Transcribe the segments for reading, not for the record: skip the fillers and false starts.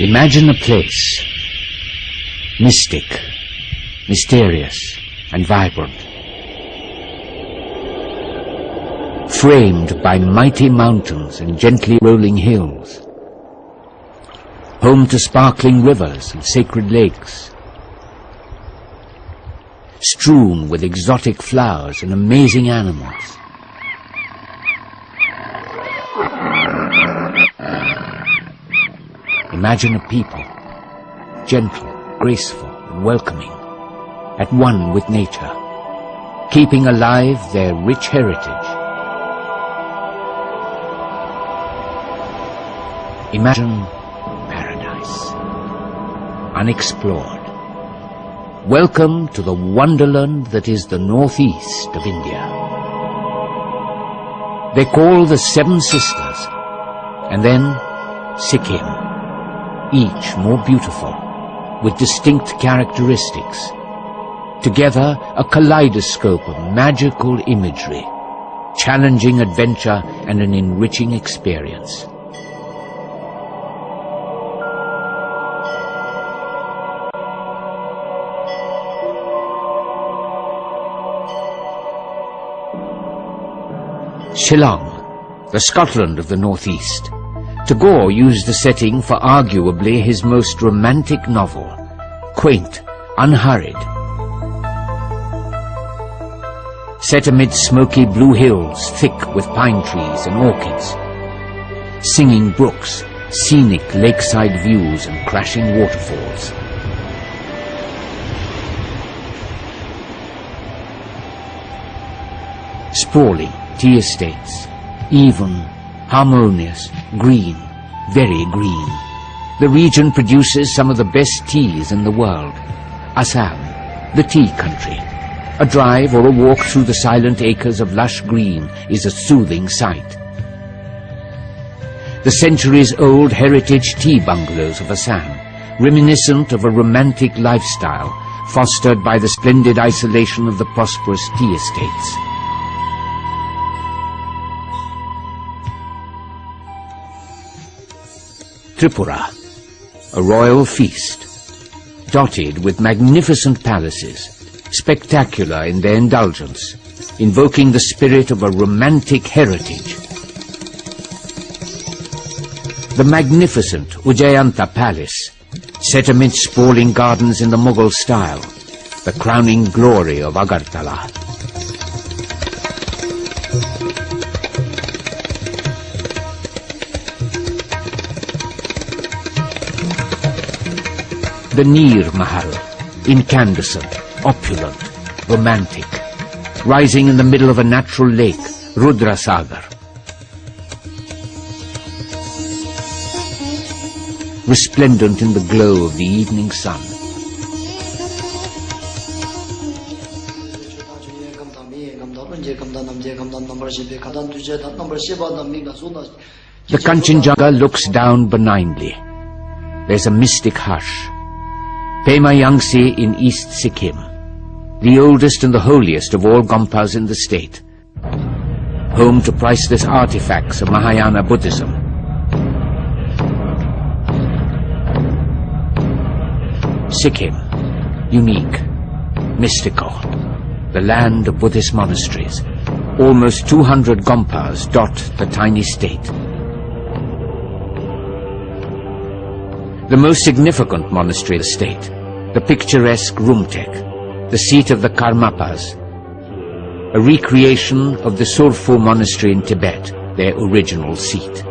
Imagine a place, mystic, mysterious, and vibrant, framed by mighty mountains and gently rolling hills, home to sparkling rivers and sacred lakes, strewn with exotic flowers and amazing animals. Imagine a people, gentle, graceful, and welcoming, at one with nature, keeping alive their rich heritage. Imagine paradise, unexplored. Welcome to the wonderland that is the northeast of India. They call the Seven Sisters, and then Sikkim, each more beautiful, with distinct characteristics. Together, a kaleidoscope of magical imagery, challenging adventure and an enriching experience. Shillong, the Scotland of the northeast. Tagore used the setting for arguably his most romantic novel, quaint, unhurried. Set amid smoky blue hills thick with pine trees and orchids, singing brooks, scenic lakeside views and crashing waterfalls. Sprawling tea estates, even, harmonious, green, very green. The region produces some of the best teas in the world. Assam, the tea country. A drive or a walk through the silent acres of lush green is a soothing sight. The centuries-old heritage tea bungalows of Assam, reminiscent of a romantic lifestyle fostered by the splendid isolation of the prosperous tea estates. Tripura, a royal feast, dotted with magnificent palaces, spectacular in their indulgence, invoking the spirit of a romantic heritage. The magnificent Ujjayanta Palace, set amid sprawling gardens in the Mughal style, the crowning glory of Agartala. The Neer Mahal, incandescent, opulent, romantic, rising in the middle of a natural lake, Rudra Sagar. Resplendent in the glow of the evening sun. The Kanchenjunga looks down benignly. There's a mystic hush. Pema Yangtze in East Sikkim, the oldest and the holiest of all Gompas in the state, home to priceless artifacts of Mahayana Buddhism. Sikkim, unique, mystical, the land of Buddhist monasteries. Almost 200 Gompas dot the tiny state. The most significant monastery of the state, the picturesque Rumtek, the seat of the Karmapas, a recreation of the Sorpho monastery in Tibet, their original seat.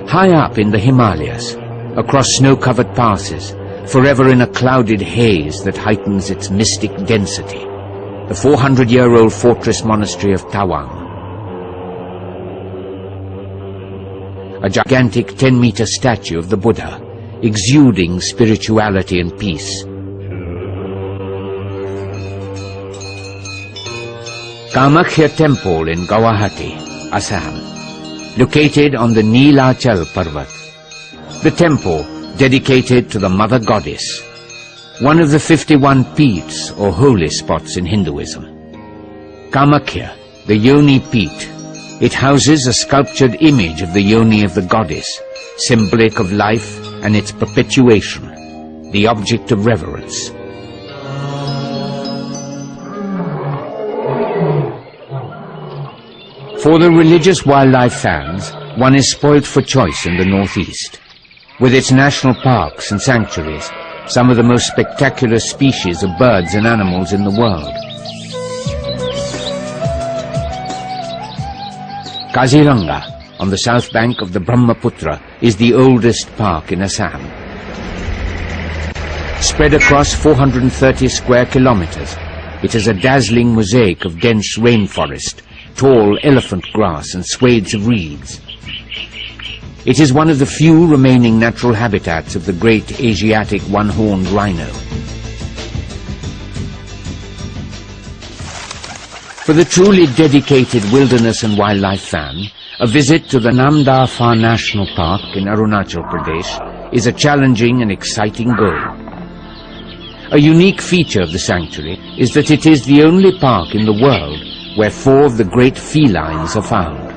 High up in the Himalayas, across snow-covered passes, forever in a clouded haze that heightens its mystic density, the 400-year-old fortress monastery of Tawang. A gigantic 10-meter statue of the Buddha, exuding spirituality and peace. Kamakhya Temple in Guwahati, Assam, located on the Neelachal Parvat. The temple, dedicated to the Mother Goddess, one of the 51 peeths or holy spots in Hinduism. Kamakhya, the Yoni Peat. It houses a sculptured image of the yoni of the goddess, symbolic of life and its perpetuation, the object of reverence. For the religious wildlife fans, one is spoilt for choice in the northeast. With its national parks and sanctuaries, some of the most spectacular species of birds and animals in the world. Kaziranga, on the south bank of the Brahmaputra, is the oldest park in Assam. Spread across 430 square kilometers, it is a dazzling mosaic of dense rainforest, tall elephant grass and swathes of reeds. It is one of the few remaining natural habitats of the great Asiatic one-horned rhino. For the truly dedicated wilderness and wildlife fan, a visit to the Namdapha National Park in Arunachal Pradesh is a challenging and exciting goal. A unique feature of the sanctuary is that it is the only park in the world where 4 of the great felines are found: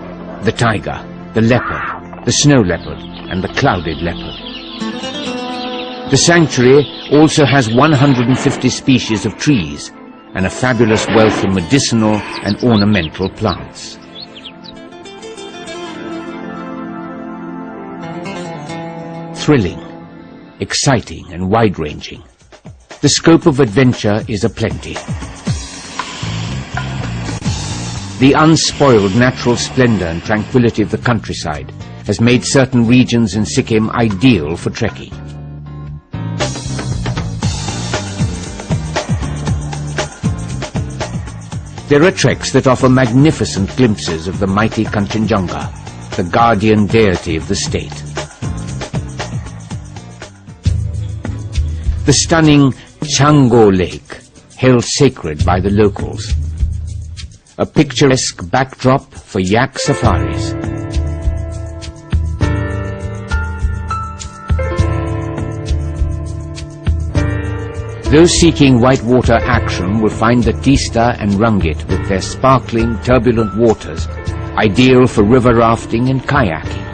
the tiger, the leopard, the snow leopard, and the clouded leopard. The sanctuary also has 150 species of trees and a fabulous wealth of medicinal and ornamental plants. Thrilling, exciting, and wide-ranging. The scope of adventure is aplenty. The unspoiled natural splendor and tranquility of the countryside has made certain regions in Sikkim ideal for trekking. There are treks that offer magnificent glimpses of the mighty Kanchenjunga, the guardian deity of the state. The stunning Chango Lake, held sacred by the locals. A picturesque backdrop for yak safaris. Those seeking whitewater action will find the Tista and Rungit with their sparkling, turbulent waters, ideal for river rafting and kayaking.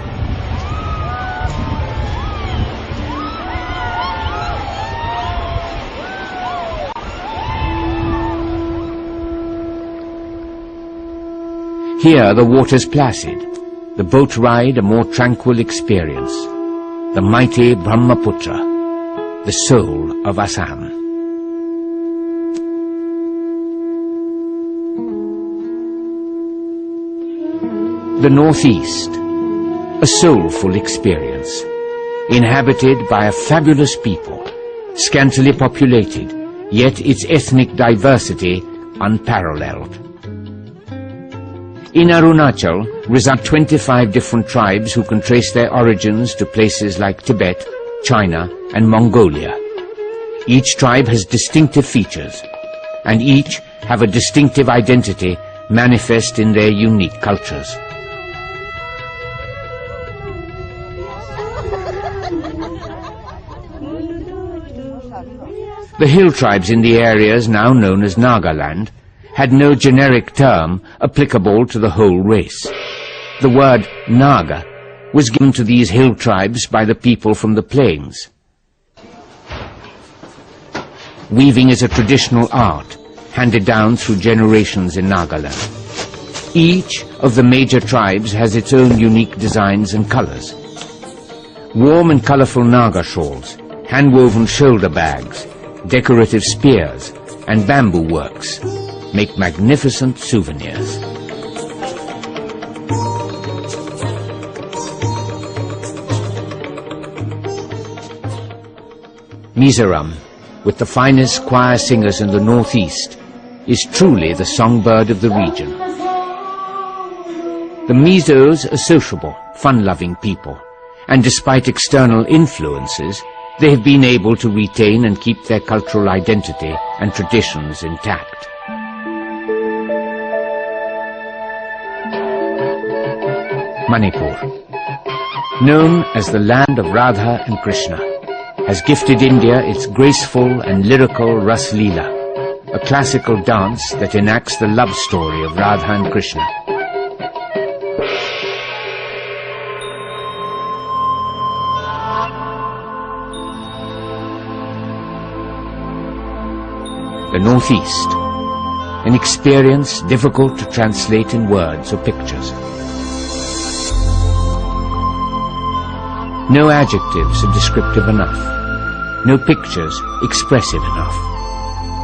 Here the water's placid, the boat ride a more tranquil experience. The mighty Brahmaputra, the soul of Assam. The Northeast, a soulful experience, inhabited by a fabulous people, scantily populated, yet its ethnic diversity unparalleled. In Arunachal reside 25 different tribes who can trace their origins to places like Tibet, China, and Mongolia. Each tribe has distinctive features, and each have a distinctive identity manifest in their unique cultures. The hill tribes in the areas now known as Nagaland had no generic term applicable to the whole race. The word Naga was given to these hill tribes by the people from the plains. Weaving is a traditional art handed down through generations in Nagaland. Each of the major tribes has its own unique designs and colors. Warm and colorful Naga shawls, hand-woven shoulder bags, decorative spears, and bamboo works make magnificent souvenirs. Mizoram, with the finest choir singers in the northeast, is truly the songbird of the region. The Mizos are sociable, fun-loving people, and despite external influences, they have been able to retain and keep their cultural identity and traditions intact. Manipur, known as the land of Radha and Krishna, has gifted India its graceful and lyrical Ras Leela, a classical dance that enacts the love story of Radha and Krishna. The Northeast, an experience difficult to translate in words or pictures. No adjectives are descriptive enough, no pictures expressive enough.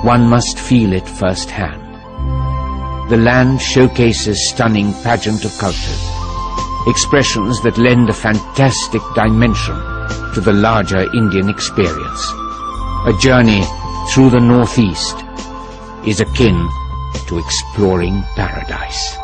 One must feel it firsthand. The land showcases stunning pageant of cultures, expressions that lend a fantastic dimension to the larger Indian experience. A journey through the Northeast is akin to exploring paradise.